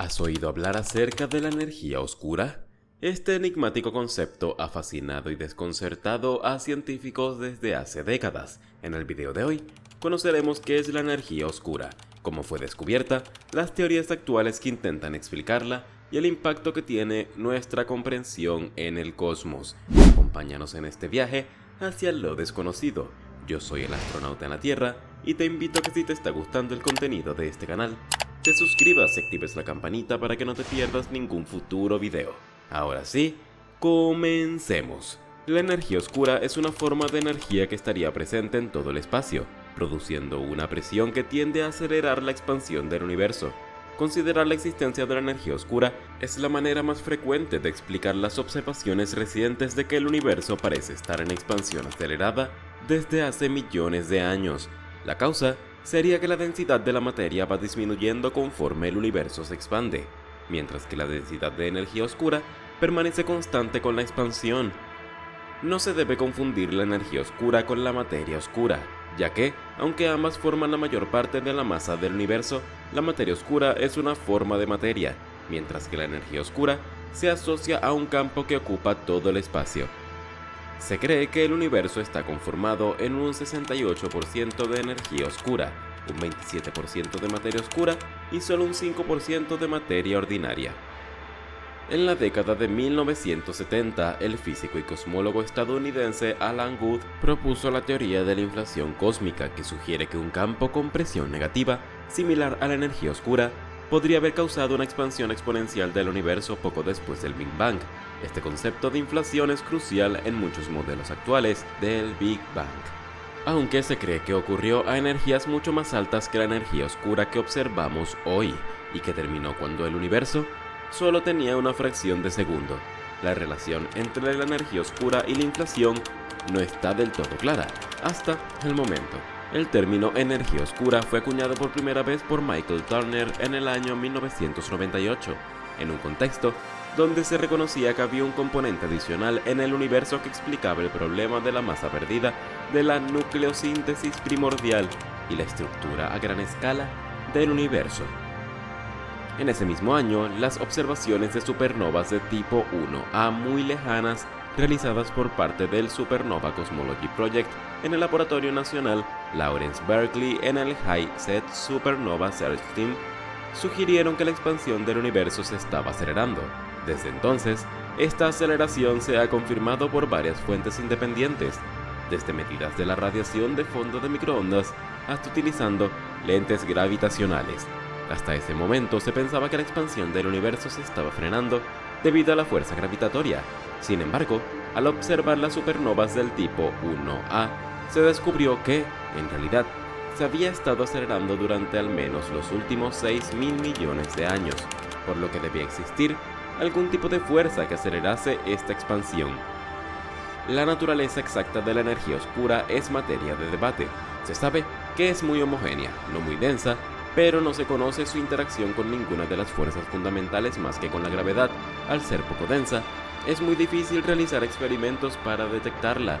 ¿Has oído hablar acerca de la energía oscura? Este enigmático concepto ha fascinado y desconcertado a científicos desde hace décadas. En el video de hoy, conoceremos qué es la energía oscura, cómo fue descubierta, las teorías actuales que intentan explicarla y el impacto que tiene nuestra comprensión en el cosmos. Acompáñanos en este viaje hacia lo desconocido. Yo soy el astronauta en la Tierra y te invito a que si te está gustando el contenido de este canal, te suscribas y actives la campanita para que no te pierdas ningún futuro video. Ahora sí, comencemos. La energía oscura es una forma de energía que estaría presente en todo el espacio, produciendo una presión que tiende a acelerar la expansión del universo. Considerar la existencia de la energía oscura es la manera más frecuente de explicar las observaciones recientes de que el universo parece estar en expansión acelerada desde hace millones de años. La causa sería que la densidad de la materia va disminuyendo conforme el universo se expande, mientras que la densidad de energía oscura permanece constante con la expansión. No se debe confundir la energía oscura con la materia oscura, ya que, aunque ambas forman la mayor parte de la masa del universo, la materia oscura es una forma de materia, mientras que la energía oscura se asocia a un campo que ocupa todo el espacio. Se cree que el universo está conformado en un 68% de energía oscura, un 27% de materia oscura y solo un 5% de materia ordinaria. En la década de 1970, el físico y cosmólogo estadounidense Alan Guth propuso la teoría de la inflación cósmica, que sugiere que un campo con presión negativa, similar a la energía oscura, podría haber causado una expansión exponencial del universo poco después del Big Bang. Este concepto de inflación es crucial en muchos modelos actuales del Big Bang, aunque se cree que ocurrió a energías mucho más altas que la energía oscura que observamos hoy, y que terminó cuando el universo solo tenía una fracción de segundo. La relación entre la energía oscura y la inflación no está del todo clara, hasta el momento. El término energía oscura fue acuñado por primera vez por Michael Turner en el año 1998, en un contexto donde se reconocía que había un componente adicional en el universo que explicaba el problema de la masa perdida de la nucleosíntesis primordial y la estructura a gran escala del universo. En ese mismo año, las observaciones de supernovas de tipo 1A muy lejanas realizadas por parte del Supernova Cosmology Project en el Laboratorio Nacional Lawrence Berkeley en el High-Z Supernova Search Team sugirieron que la expansión del universo se estaba acelerando. Desde entonces, esta aceleración se ha confirmado por varias fuentes independientes, desde medidas de la radiación de fondo de microondas hasta utilizando lentes gravitacionales. Hasta ese momento se pensaba que la expansión del universo se estaba frenando debido a la fuerza gravitatoria. Sin embargo, al observar las supernovas del tipo 1A, se descubrió que, en realidad, se había estado acelerando durante al menos los últimos 6.000 millones de años, por lo que debía existir algún tipo de fuerza que acelerase esta expansión. La naturaleza exacta de la energía oscura es materia de debate. Se sabe que es muy homogénea, no muy densa, pero no se conoce su interacción con ninguna de las fuerzas fundamentales más que con la gravedad. Al ser poco densa, es muy difícil realizar experimentos para detectarla.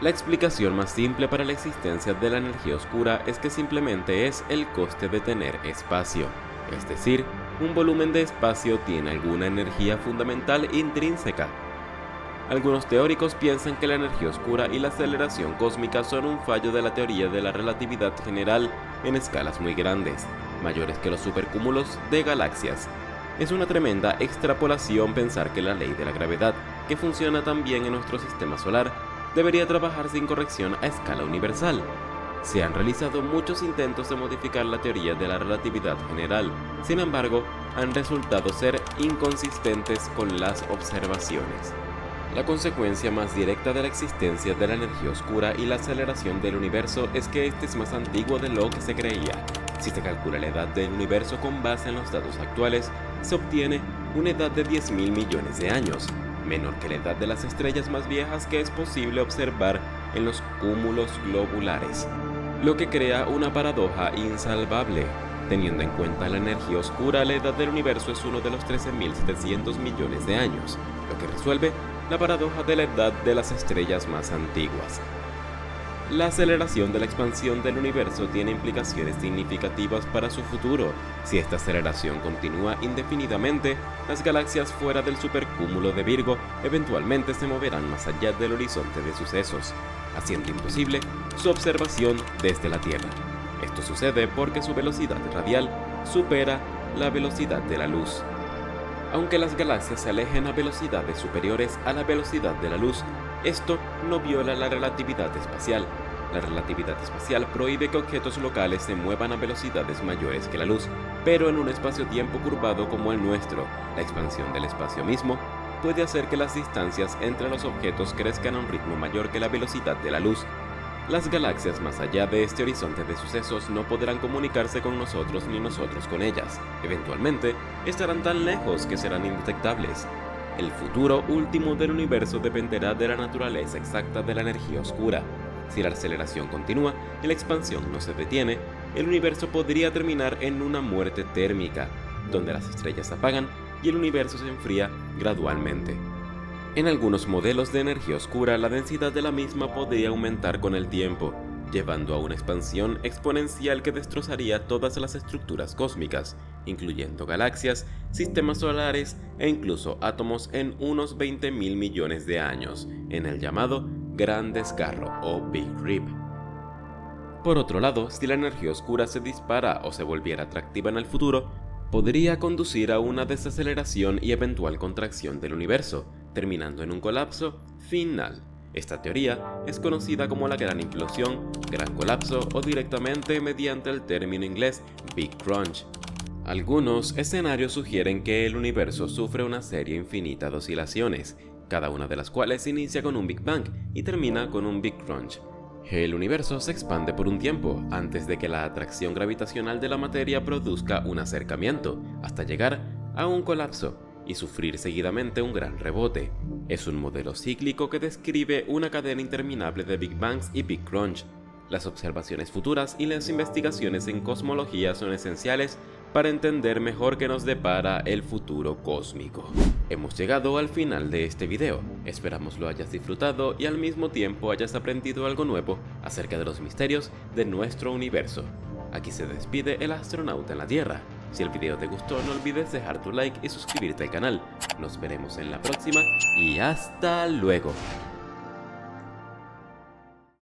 La explicación más simple para la existencia de la energía oscura es que simplemente es el coste de tener espacio, es decir, un volumen de espacio tiene alguna energía fundamental intrínseca. Algunos teóricos piensan que la energía oscura y la aceleración cósmica son un fallo de la teoría de la relatividad general en escalas muy grandes, mayores que los supercúmulos de galaxias. Es una tremenda extrapolación pensar que la ley de la gravedad, que funciona también en nuestro sistema solar, debería trabajar sin corrección a escala universal. Se han realizado muchos intentos de modificar la teoría de la relatividad general, sin embargo, han resultado ser inconsistentes con las observaciones. La consecuencia más directa de la existencia de la energía oscura y la aceleración del universo es que este es más antiguo de lo que se creía. Si se calcula la edad del universo con base en los datos actuales, se obtiene una edad de 10.000 millones de años, menor que la edad de las estrellas más viejas que es posible observar en los cúmulos globulares, lo que crea una paradoja insalvable. Teniendo en cuenta la energía oscura, la edad del universo es uno de los 13.700 millones de años, lo que resuelve la paradoja de la edad de las estrellas más antiguas. La aceleración de la expansión del universo tiene implicaciones significativas para su futuro. Si esta aceleración continúa indefinidamente, las galaxias fuera del supercúmulo de Virgo eventualmente se moverán más allá del horizonte de sucesos, haciendo imposible su observación desde la Tierra. Esto sucede porque su velocidad radial supera la velocidad de la luz. Aunque las galaxias se alejen a velocidades superiores a la velocidad de la luz, esto no viola la relatividad espacial. La relatividad espacial prohíbe que objetos locales se muevan a velocidades mayores que la luz, pero en un espacio-tiempo curvado como el nuestro, la expansión del espacio mismo puede hacer que las distancias entre los objetos crezcan a un ritmo mayor que la velocidad de la luz. Las galaxias más allá de este horizonte de sucesos no podrán comunicarse con nosotros ni nosotros con ellas. Eventualmente, estarán tan lejos que serán indetectables. El futuro último del universo dependerá de la naturaleza exacta de la energía oscura. Si la aceleración continúa y la expansión no se detiene, el universo podría terminar en una muerte térmica, donde las estrellas se apagan y el universo se enfría gradualmente. En algunos modelos de energía oscura, la densidad de la misma podría aumentar con el tiempo, llevando a una expansión exponencial que destrozaría todas las estructuras cósmicas, incluyendo galaxias, sistemas solares e incluso átomos en unos 20.000 millones de años, en el llamado Gran Desgarro o Big Rip. Por otro lado, si la energía oscura se dispara o se volviera atractiva en el futuro, podría conducir a una desaceleración y eventual contracción del universo, terminando en un colapso final. Esta teoría es conocida como la gran implosión, gran colapso o directamente mediante el término inglés Big Crunch. Algunos escenarios sugieren que el universo sufre una serie infinita de oscilaciones, cada una de las cuales inicia con un Big Bang y termina con un Big Crunch. El universo se expande por un tiempo antes de que la atracción gravitacional de la materia produzca un acercamiento, hasta llegar a un colapso y sufrir seguidamente un gran rebote. Es un modelo cíclico que describe una cadena interminable de Big Bangs y Big Crunch. Las observaciones futuras y las investigaciones en cosmología son esenciales para entender mejor qué nos depara el futuro cósmico. Hemos llegado al final de este video. Esperamos lo hayas disfrutado y al mismo tiempo hayas aprendido algo nuevo acerca de los misterios de nuestro universo. Aquí se despide el astronauta en la Tierra. Si el video te gustó, no olvides dejar tu like y suscribirte al canal. Nos veremos en la próxima y hasta luego.